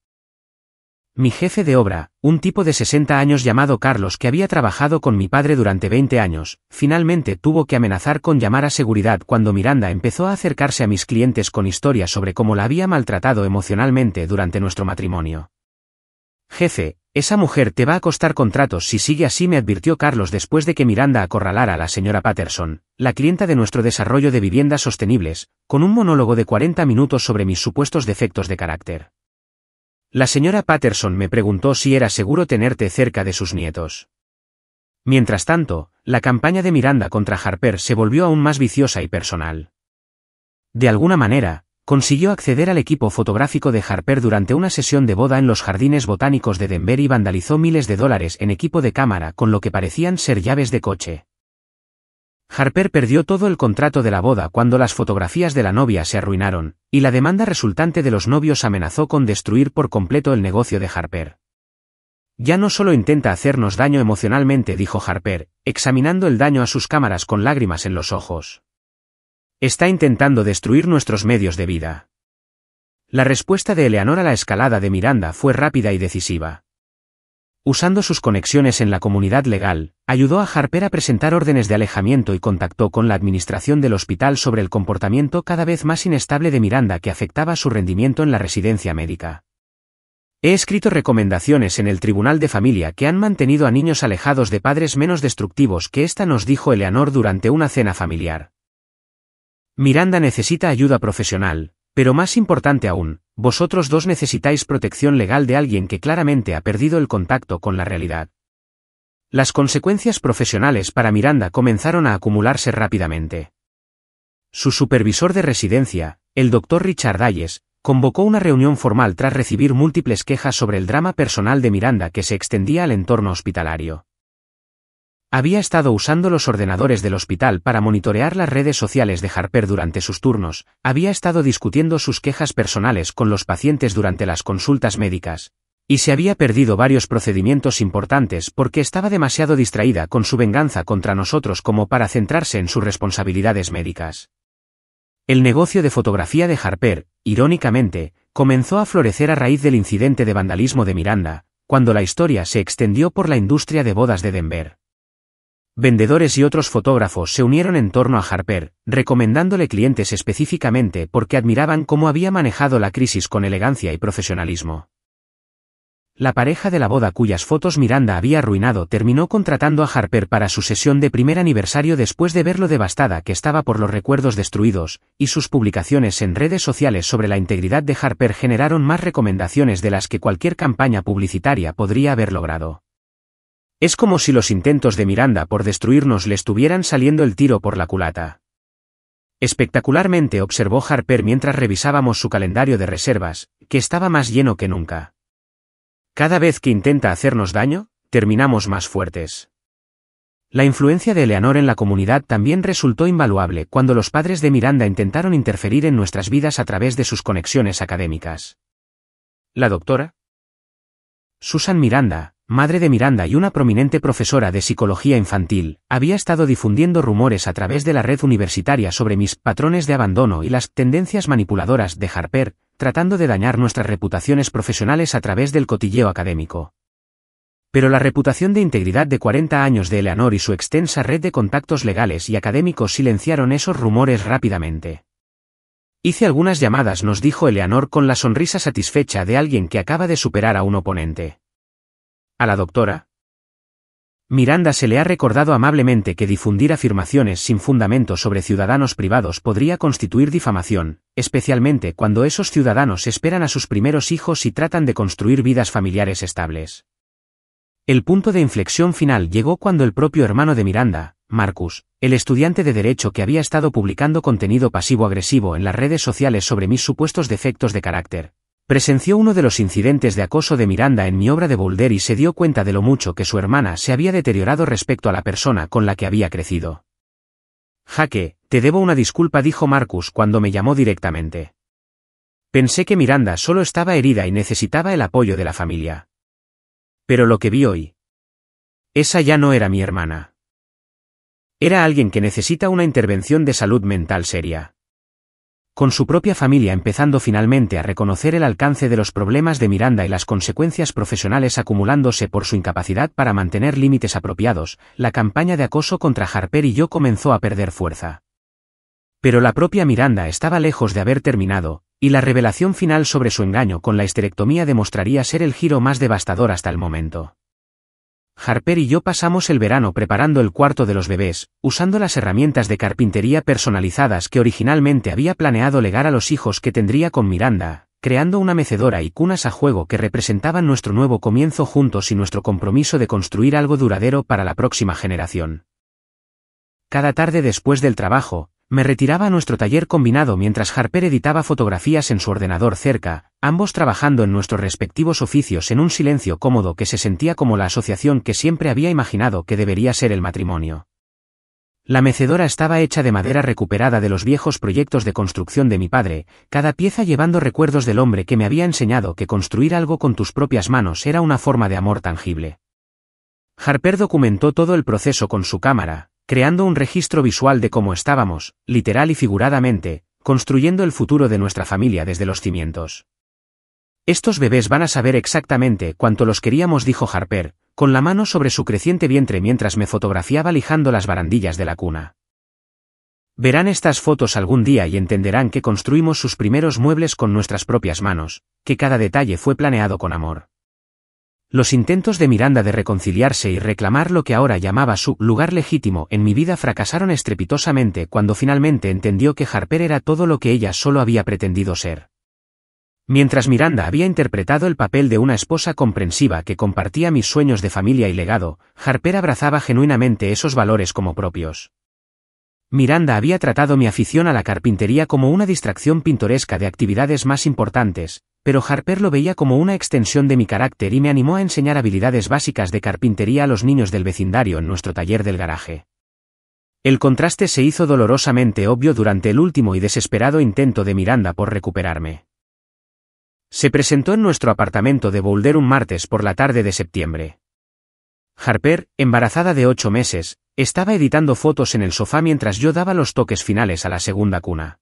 Mi jefe de obra, un tipo de 60 años llamado Carlos que había trabajado con mi padre durante 20 años, finalmente tuvo que amenazar con llamar a seguridad cuando Miranda empezó a acercarse a mis clientes con historias sobre cómo la había maltratado emocionalmente durante nuestro matrimonio. Jefe, esa mujer te va a costar contratos si sigue así, me advirtió Carlos después de que Miranda acorralara a la señora Patterson, la clienta de nuestro desarrollo de viviendas sostenibles, con un monólogo de 40 minutos sobre mis supuestos defectos de carácter. La señora Patterson me preguntó si era seguro tenerte cerca de sus nietos. Mientras tanto, la campaña de Miranda contra Harper se volvió aún más viciosa y personal. De alguna manera, Consiguió acceder al equipo fotográfico de Harper durante una sesión de boda en los jardines botánicos de Denver y vandalizó miles de dólares en equipo de cámara con lo que parecían ser llaves de coche. Harper perdió todo el contrato de la boda cuando las fotografías de la novia se arruinaron, y la demanda resultante de los novios amenazó con destruir por completo el negocio de Harper. Ya no solo intenta hacernos daño emocionalmente, dijo Harper, examinando el daño a sus cámaras con lágrimas en los ojos. Está intentando destruir nuestros medios de vida. La respuesta de Eleanor a la escalada de Miranda fue rápida y decisiva. Usando sus conexiones en la comunidad legal, ayudó a Harper a presentar órdenes de alejamiento y contactó con la administración del hospital sobre el comportamiento cada vez más inestable de Miranda que afectaba su rendimiento en la residencia médica. He escrito recomendaciones en el Tribunal de Familia que han mantenido a niños alejados de padres menos destructivos que esta, nos dijo Eleanor durante una cena familiar. Miranda necesita ayuda profesional, pero más importante aún, vosotros dos necesitáis protección legal de alguien que claramente ha perdido el contacto con la realidad. Las consecuencias profesionales para Miranda comenzaron a acumularse rápidamente. Su supervisor de residencia, el Dr. Richard Hayes, convocó una reunión formal tras recibir múltiples quejas sobre el drama personal de Miranda que se extendía al entorno hospitalario. Había estado usando los ordenadores del hospital para monitorear las redes sociales de Harper durante sus turnos, había estado discutiendo sus quejas personales con los pacientes durante las consultas médicas, y se había perdido varios procedimientos importantes porque estaba demasiado distraída con su venganza contra nosotros como para centrarse en sus responsabilidades médicas. El negocio de fotografía de Harper, irónicamente, comenzó a florecer a raíz del incidente de vandalismo de Miranda, cuando la historia se extendió por la industria de bodas de Denver. Vendedores y otros fotógrafos se unieron en torno a Harper, recomendándole clientes específicamente porque admiraban cómo había manejado la crisis con elegancia y profesionalismo. La pareja de la boda cuyas fotos Miranda había arruinado terminó contratando a Harper para su sesión de primer aniversario después de ver lo devastada que estaba por los recuerdos destruidos, y sus publicaciones en redes sociales sobre la integridad de Harper generaron más recomendaciones de las que cualquier campaña publicitaria podría haber logrado. Es como si los intentos de Miranda por destruirnos le estuvieran saliendo el tiro por la culata. Espectacularmente, observó Harper mientras revisábamos su calendario de reservas, que estaba más lleno que nunca. Cada vez que intenta hacernos daño, terminamos más fuertes. La influencia de Eleanor en la comunidad también resultó invaluable cuando los padres de Miranda intentaron interferir en nuestras vidas a través de sus conexiones académicas. La doctora Susan Miranda, madre de Miranda y una prominente profesora de psicología infantil, había estado difundiendo rumores a través de la red universitaria sobre mis patrones de abandono y las tendencias manipuladoras de Harper, tratando de dañar nuestras reputaciones profesionales a través del cotilleo académico. Pero la reputación de integridad de 40 años de Eleanor y su extensa red de contactos legales y académicos silenciaron esos rumores rápidamente. Hice algunas llamadas, nos dijo Eleanor con la sonrisa satisfecha de alguien que acaba de superar a un oponente. A la doctora Miranda se le ha recordado amablemente que difundir afirmaciones sin fundamento sobre ciudadanos privados podría constituir difamación, especialmente cuando esos ciudadanos esperan a sus primeros hijos y tratan de construir vidas familiares estables. El punto de inflexión final llegó cuando el propio hermano de Miranda, Marcus, el estudiante de derecho que había estado publicando contenido pasivo-agresivo en las redes sociales sobre mis supuestos defectos de carácter, presenció uno de los incidentes de acoso de Miranda en mi obra de Boulder y se dio cuenta de lo mucho que su hermana se había deteriorado respecto a la persona con la que había crecido. Jaque, te debo una disculpa, dijo Marcus cuando me llamó directamente. Pensé que Miranda solo estaba herida y necesitaba el apoyo de la familia. Pero lo que vi hoy. Esa ya no era mi hermana. Era alguien que necesita una intervención de salud mental seria. Con su propia familia empezando finalmente a reconocer el alcance de los problemas de Miranda y las consecuencias profesionales acumulándose por su incapacidad para mantener límites apropiados, la campaña de acoso contra Harper y yo comenzó a perder fuerza. Pero la propia Miranda estaba lejos de haber terminado, y la revelación final sobre su engaño con la histerectomía demostraría ser el giro más devastador hasta el momento. Harper y yo pasamos el verano preparando el cuarto de los bebés, usando las herramientas de carpintería personalizadas que originalmente había planeado legar a los hijos que tendría con Miranda, creando una mecedora y cunas a juego que representaban nuestro nuevo comienzo juntos y nuestro compromiso de construir algo duradero para la próxima generación. Cada tarde después del trabajo, Me retiraba a nuestro taller combinado mientras Harper editaba fotografías en su ordenador cerca, ambos trabajando en nuestros respectivos oficios en un silencio cómodo que se sentía como la asociación que siempre había imaginado que debería ser el matrimonio. La mecedora estaba hecha de madera recuperada de los viejos proyectos de construcción de mi padre, cada pieza llevando recuerdos del hombre que me había enseñado que construir algo con tus propias manos era una forma de amor tangible. Harper documentó todo el proceso con su cámara, creando un registro visual de cómo estábamos, literal y figuradamente, construyendo el futuro de nuestra familia desde los cimientos. Estos bebés van a saber exactamente cuánto los queríamos, dijo Harper, con la mano sobre su creciente vientre mientras me fotografiaba lijando las barandillas de la cuna. Verán estas fotos algún día y entenderán que construimos sus primeros muebles con nuestras propias manos, que cada detalle fue planeado con amor. Los intentos de Miranda de reconciliarse y reclamar lo que ahora llamaba su lugar legítimo en mi vida fracasaron estrepitosamente cuando finalmente entendió que Harper era todo lo que ella solo había pretendido ser. Mientras Miranda había interpretado el papel de una esposa comprensiva que compartía mis sueños de familia y legado, Harper abrazaba genuinamente esos valores como propios. Miranda había tratado mi afición a la carpintería como una distracción pintoresca de actividades más importantes, pero Harper lo veía como una extensión de mi carácter y me animó a enseñar habilidades básicas de carpintería a los niños del vecindario en nuestro taller del garaje. El contraste se hizo dolorosamente obvio durante el último y desesperado intento de Miranda por recuperarme. Se presentó en nuestro apartamento de Boulder un martes por la tarde de septiembre. Harper, embarazada de 8 meses, estaba editando fotos en el sofá mientras yo daba los toques finales a la segunda cuna.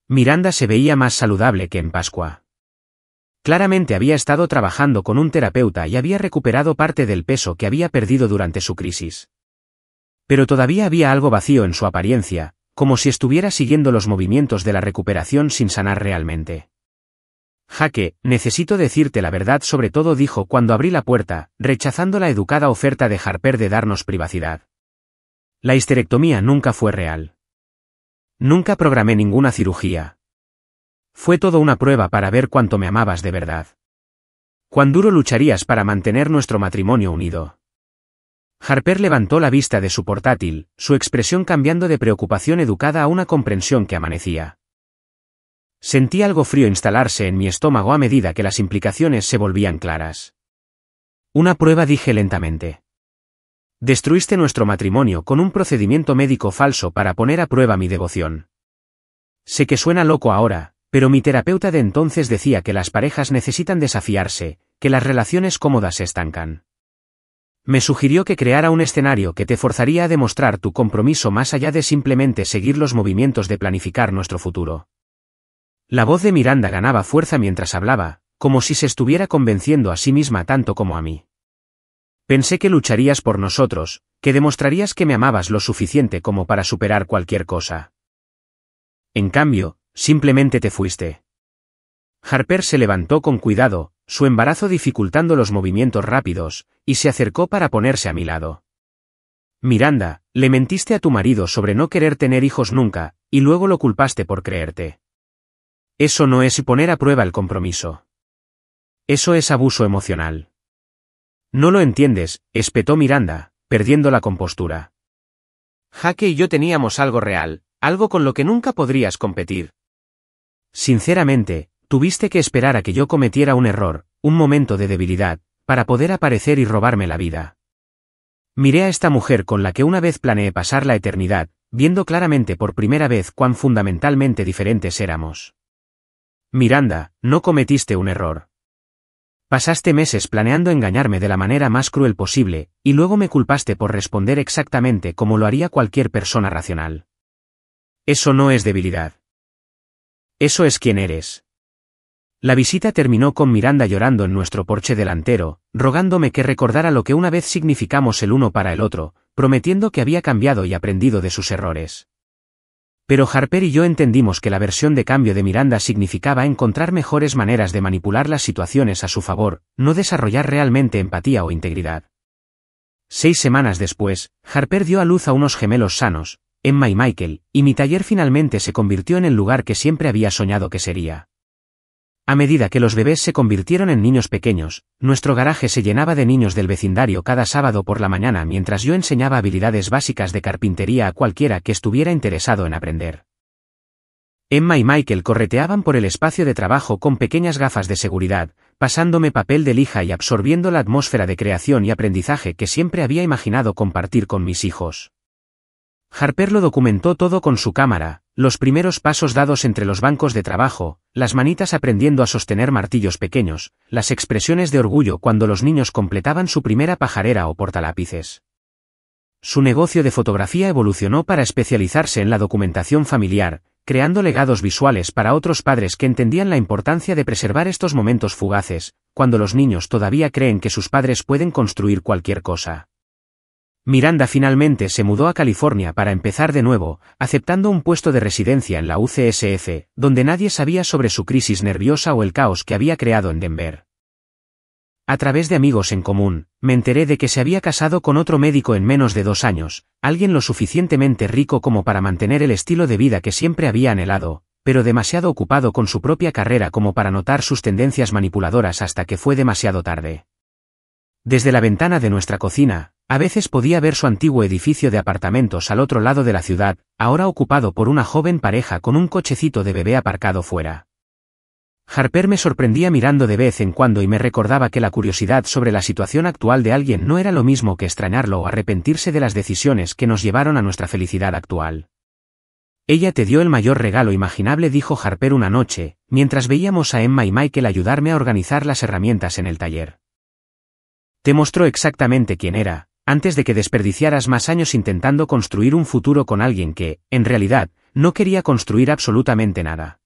Miranda se veía más saludable que en Pascua. Claramente había estado trabajando con un terapeuta y había recuperado parte del peso que había perdido durante su crisis. Pero todavía había algo vacío en su apariencia, como si estuviera siguiendo los movimientos de la recuperación sin sanar realmente. Jaque, necesito decirte la verdad sobre todo, dijo cuando abrí la puerta, rechazando la educada oferta de Harper de darnos privacidad. La histerectomía nunca fue real. Nunca programé ninguna cirugía. Fue todo una prueba para ver cuánto me amabas de verdad. ¿Cuán duro lucharías para mantener nuestro matrimonio unido? Harper levantó la vista de su portátil, su expresión cambiando de preocupación educada a una comprensión que amanecía. Sentí algo frío instalarse en mi estómago a medida que las implicaciones se volvían claras. Una prueba, dije lentamente. Destruiste nuestro matrimonio con un procedimiento médico falso para poner a prueba mi devoción. Sé que suena loco ahora, pero mi terapeuta de entonces decía que las parejas necesitan desafiarse, que las relaciones cómodas se estancan. Me sugirió que creara un escenario que te forzaría a demostrar tu compromiso más allá de simplemente seguir los movimientos de planificar nuestro futuro. La voz de Miranda ganaba fuerza mientras hablaba, como si se estuviera convenciendo a sí misma tanto como a mí. Pensé que lucharías por nosotros, que demostrarías que me amabas lo suficiente como para superar cualquier cosa. En cambio, simplemente te fuiste. Harper se levantó con cuidado, su embarazo dificultando los movimientos rápidos, y se acercó para ponerse a mi lado. Miranda, le mentiste a tu marido sobre no querer tener hijos nunca, y luego lo culpaste por creerte. Eso no es poner a prueba el compromiso. Eso es abuso emocional. No lo entiendes, espetó Miranda, perdiendo la compostura. Jaque y yo teníamos algo real, algo con lo que nunca podrías competir. Sinceramente, tuviste que esperar a que yo cometiera un error, un momento de debilidad, para poder aparecer y robarme la vida. Miré a esta mujer con la que una vez planeé pasar la eternidad, viendo claramente por primera vez cuán fundamentalmente diferentes éramos. Miranda, no cometiste un error. Pasaste meses planeando engañarme de la manera más cruel posible, y luego me culpaste por responder exactamente como lo haría cualquier persona racional. Eso no es debilidad. Eso es quien eres. La visita terminó con Miranda llorando en nuestro porche delantero, rogándome que recordara lo que una vez significamos el uno para el otro, prometiendo que había cambiado y aprendido de sus errores. Pero Harper y yo entendimos que la versión de cambio de Miranda significaba encontrar mejores maneras de manipular las situaciones a su favor, no desarrollar realmente empatía o integridad. 6 semanas después, Harper dio a luz a unos gemelos sanos, Emma y Michael, y mi taller finalmente se convirtió en el lugar que siempre había soñado que sería. A medida que los bebés se convirtieron en niños pequeños, nuestro garaje se llenaba de niños del vecindario cada sábado por la mañana mientras yo enseñaba habilidades básicas de carpintería a cualquiera que estuviera interesado en aprender. Emma y Michael correteaban por el espacio de trabajo con pequeñas gafas de seguridad, pasándome papel de lija y absorbiendo la atmósfera de creación y aprendizaje que siempre había imaginado compartir con mis hijos. Harper lo documentó todo con su cámara, los primeros pasos dados entre los bancos de trabajo, las manitas aprendiendo a sostener martillos pequeños, las expresiones de orgullo cuando los niños completaban su primera pajarera o portalápices. Su negocio de fotografía evolucionó para especializarse en la documentación familiar, creando legados visuales para otros padres que entendían la importancia de preservar estos momentos fugaces, cuando los niños todavía creen que sus padres pueden construir cualquier cosa. Miranda finalmente se mudó a California para empezar de nuevo, aceptando un puesto de residencia en la UCSF, donde nadie sabía sobre su crisis nerviosa o el caos que había creado en Denver. A través de amigos en común, me enteré de que se había casado con otro médico en menos de 2 años, alguien lo suficientemente rico como para mantener el estilo de vida que siempre había anhelado, pero demasiado ocupado con su propia carrera como para notar sus tendencias manipuladoras hasta que fue demasiado tarde. Desde la ventana de nuestra cocina, a veces podía ver su antiguo edificio de apartamentos al otro lado de la ciudad, ahora ocupado por una joven pareja con un cochecito de bebé aparcado fuera. Harper me sorprendía mirando de vez en cuando y me recordaba que la curiosidad sobre la situación actual de alguien no era lo mismo que extrañarlo o arrepentirse de las decisiones que nos llevaron a nuestra felicidad actual. Ella te dio el mayor regalo imaginable, dijo Harper una noche, mientras veíamos a Emma y Michael ayudarme a organizar las herramientas en el taller. Te mostró exactamente quién era, antes de que desperdiciaras más años intentando construir un futuro con alguien que, en realidad, no quería construir absolutamente nada.